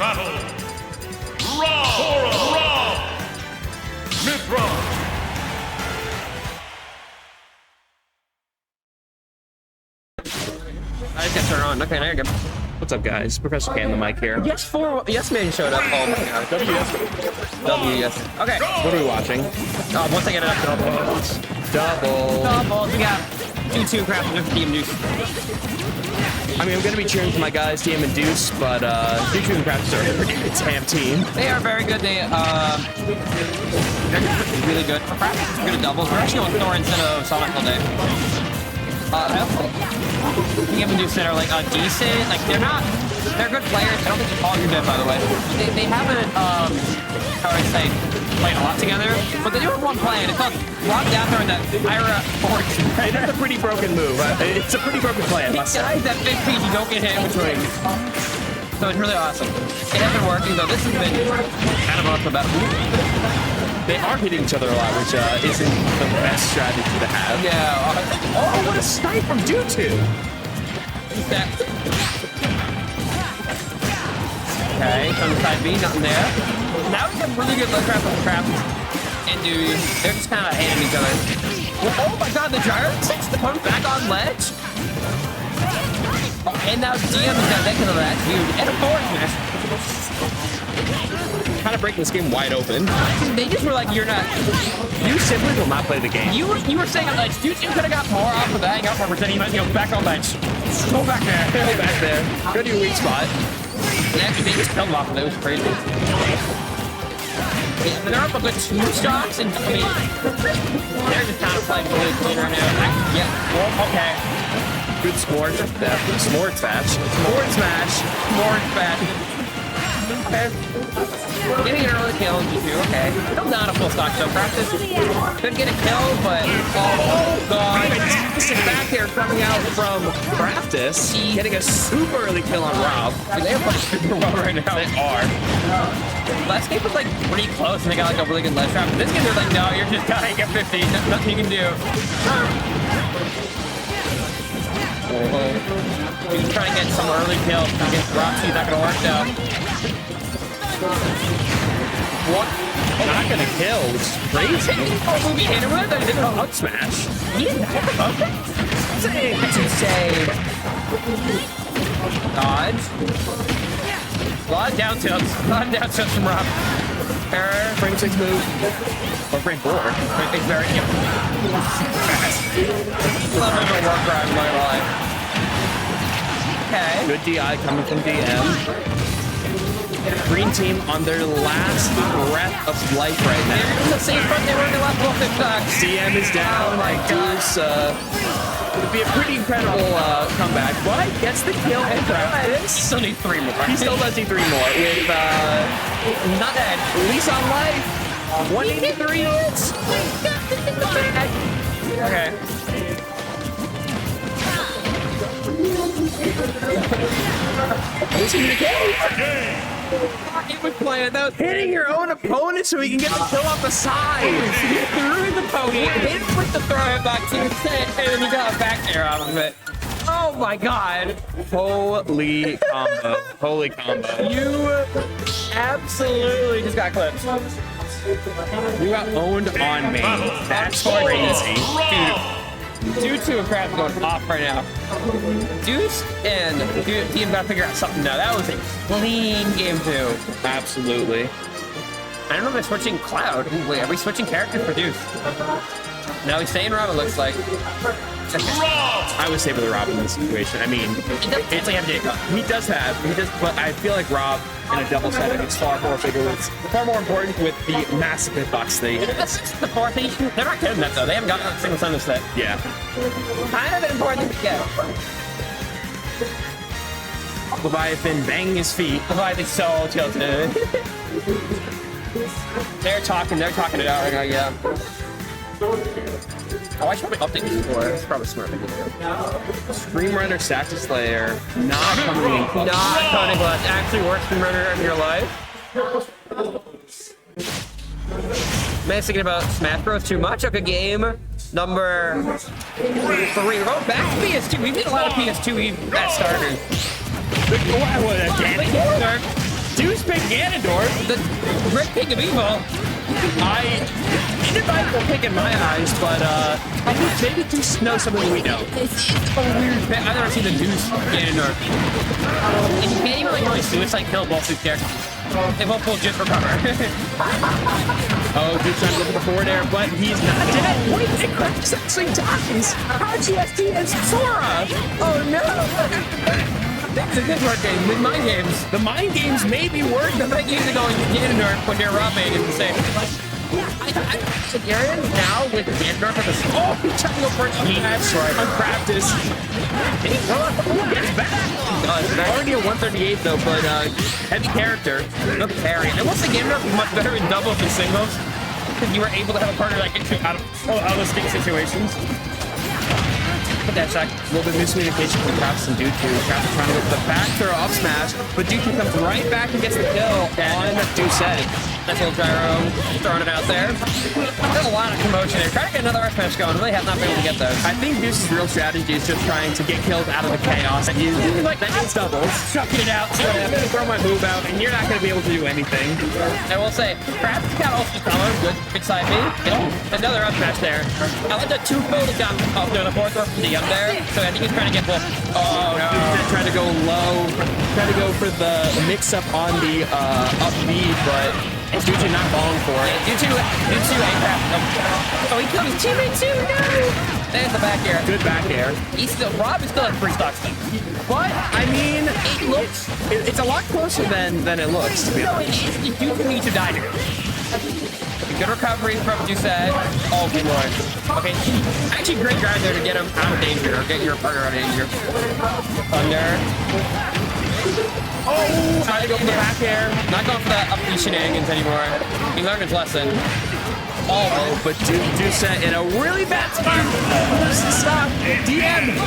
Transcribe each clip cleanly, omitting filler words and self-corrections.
battle. Rob! Mithra! I just got turned on. Okay, now you're good. What's up, guys? Professor K on the mic here. Yes man showed up. Oh my god. W, yes. Okay. What are we watching? Once I get it up, doubles. We got Dew2, Craftis, Team Douce. I mean, I'm going to be cheering for my guys, DM and Douce, but Dew2 and Craftis are a pretty good TAM team. They are very good. They're really good. For Craftis, it's good at doubles. We're actually on Thor instead of Sonic all day. DM and Douce are like decent. Like they're good players. I don't think you call you're dead, by the way. They haven't how would I say played a lot together, but they do have one play, and it's called Rock down there in that IRL fortune. Right, that's a pretty broken move. It's a pretty broken play, I must say. That big piece, you don't get hit in between. So it's really awesome. It has been working, though. This has been kind of off the bat. They are hitting each other a lot, which isn't the best strategy to have. Yeah. Oh, what a snipe from Dew2! Okay, from the side B, nothing there. Now we have really good ledge trap with Craftis and Dew. They're just kind of hating each other. Oh my god, the gyro takes the pump back on ledge. Oh, and now DM is got that kill of that, dude. And a forward smash. Kind of breaking this game wide open. They just were like, you're not. You simply will not play the game. You were saying on ledge. Dude, you could have got more off of that hangout for you might go back on ledge. Go back there. Go back there. Go to your weak spot. And actually, they just killed him off of it. It was crazy. Yeah, they're up a good 2 stocks, and I mean, they're just kind of playing really clean right now. Yeah, well, okay. Good smart. Smart smash. Smart smash. More fast. Okay. Getting an early kill in Dew2, okay. Still not a full stock, so Craftis could get a kill, but oh god. Back here coming out from Craftis, getting a super early kill on Rob. Dude, they're playing super well right now. They are. Last game was like pretty close, and they got like a really good ledge trap. This game, they're like, no, you're just gonna get 50. There's nothing you can do. He's trying to get some early kills against Roxy. Not gonna work though. What? Not gonna kill, which is crazy. Oh, movie hit him with it. A hug smash. He didn't have a hug. That's insane. Dodge. A lot of down tilts. A lot of down tilts from Rob. Error. Frame 6 move. Or frame 4. It's very fast. Love of a work ride in my life. Okay. Good DI coming from DM. Green team on their last breath of life right now. They're in the same front they were in the last little 6 stocks. DM is down. Oh my Douce, would be a pretty incredible comeback, but gets the kill and Craftis. Still need 3 more. He still does need 3 more with Not dead. Lease on life. 183 hits. Okay. This is the game. He was playing those. Hitting your own opponent so he can get the kill off the side. He threw the pony, hit it with the throw it back to his head, and then he got a back air out of it. Oh my god. Holy combo. Holy combo. You absolutely just got clipped. You got owned on me. That's crazy. Dew2 and Craftis going off right now. Douce and Team got to figure out something now. That was a clean game too. Absolutely. I don't know if they're switching Cloud. Ooh, wait, are we switching characters for Douce? No, he's staying Rob, it looks like. I would say for the Rob in this situation. I mean, it's like Jacob. He does, but I feel like Rob in a double setting is far more bigger. It's far more important with the massive hitbox thing. That's the 4th thing. They're not getting that though. They haven't gotten a single son of set. Yeah. Kind of an important thing to get. Leviathan banging his feet. Leviathan's so tilted. They're talking it out right now, yeah. Oh, I should probably update this before. It's probably smart thing to do. Scream Runner, Saxon Slayer, not coming in close. Not cutting glass. Actually worst Scream Runner in your life. Man, thinking about Smash Bros. Too much. Okay, game number 3. We're going back to PS2. We did a lot of PS2 at starters. What again? Douce pick Ganondorf. The Red King of Evil. Inadvisable pick in my eyes, but I think maybe Douce knows something we know. It's a weird pick. I've never seen the Douce Ganondorf. And you can't even like really suicide kill both these characters. They won't pull just for cover. Oh, Douce trying to look at the forward air, but he's not dead. Wait, it Craftis actually dies. How GST is Sora? Oh no! That's a good word game. The mind games. The mind games may be working. The mind games are going Ganondorf when you're robbing is the same. Aaron now with Ganondorf at the oh, he's trying to go for it. That's right. On Craftis. Did he run? Gets back. Already a 138 though, but heavy character. No carry. And once the Ganondorf is much better in doubles than singles, because you were able to have a partner that gets you out of those stick situations. Put that shot. A little bit of miscommunication from Craftis and Dew2. Craftis trying to go for the back throw off smash, but Dew2 comes right back and gets the kill on Douce said. Nice little gyro, throwing it out there. There's a lot of commotion there. Trying to get another F match going. Really have not been able to get those. I think Douce's real strategy is just trying to get kills out of the chaos. And he's like that means doubles. Chucking it out. I'm gonna throw my move out, and you're not gonna be able to do anything. I will say, Craftis got also color. Good side B. Another up smash there. I like the 2 build he got. Oh, no, the 4th from the up there. So I think he's trying to get both. Oh, no. He's trying to go low, trying to go for the mix-up on the up B, but Dew2 not falling for it. Dew2 A-Craft. Oh, he killed his teammate too. No. There's the back air. Good back air. Rob is still at 3 stocks though. But, I mean, it's a lot closer than it looks, to be honest. Dew2 needs to die here. Good recovery from Douce. Oh, good lord. Okay, actually great drive there to get him out of danger, or get your partner out of danger. Thunder. Oh, trying to go for the back air. Not going for the up B shenanigans anymore. He learned his lesson. Oh, but Douce in a really bad spot. Loses the stock. DM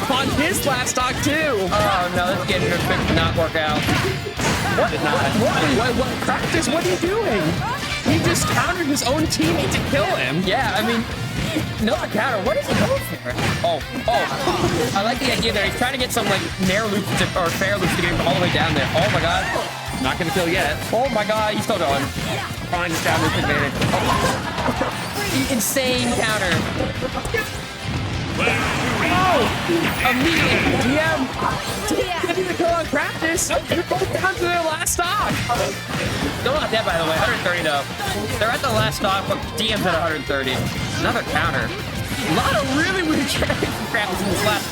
on his last stock too. Oh no, this game did not work out. What? What? Craftis, what are you doing? He just countered his own teammate to kill him. Yeah, I mean, no counter. What is he going for? Oh. I like the idea there. He's trying to get some like nair loops or fair loops to get him all the way down there. Oh my god. Not gonna kill yet. Oh my god, he's still going. Fine, just got loop advantage. Insane counter. Oh! Immediately, DM getting the kill on Craftis. They're both down to their last stock. Still not dead, by the way. 130 though. They're at the last stock, but DM's at 130. Another counter. A lot of really weird characters from Craftis in this last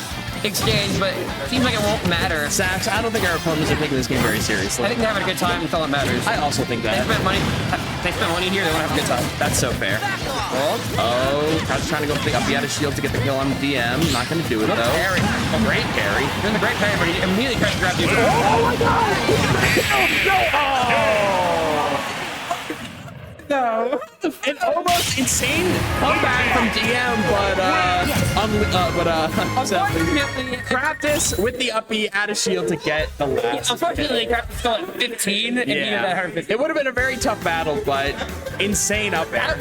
exchange, but it seems like it won't matter. Sax, I don't think our opponents are taking this game very seriously. I think they're having a good time until it matters. I also think that. They spent money here, they want to have a good time. That's so fair. Oh, Craftis trying to go for the up out of shield to get the kill on DM. Not going to do it, though. Parry. A great parry. Doing the great parry, but he immediately tries to grab you. Oh, my God! No! An almost insane comeback from DM, Unfortunately, Craftis with the up B out of shield to get the last. Unfortunately, Craftis still at 15, and he was at 150. It would have been a very tough battle, but insane up air.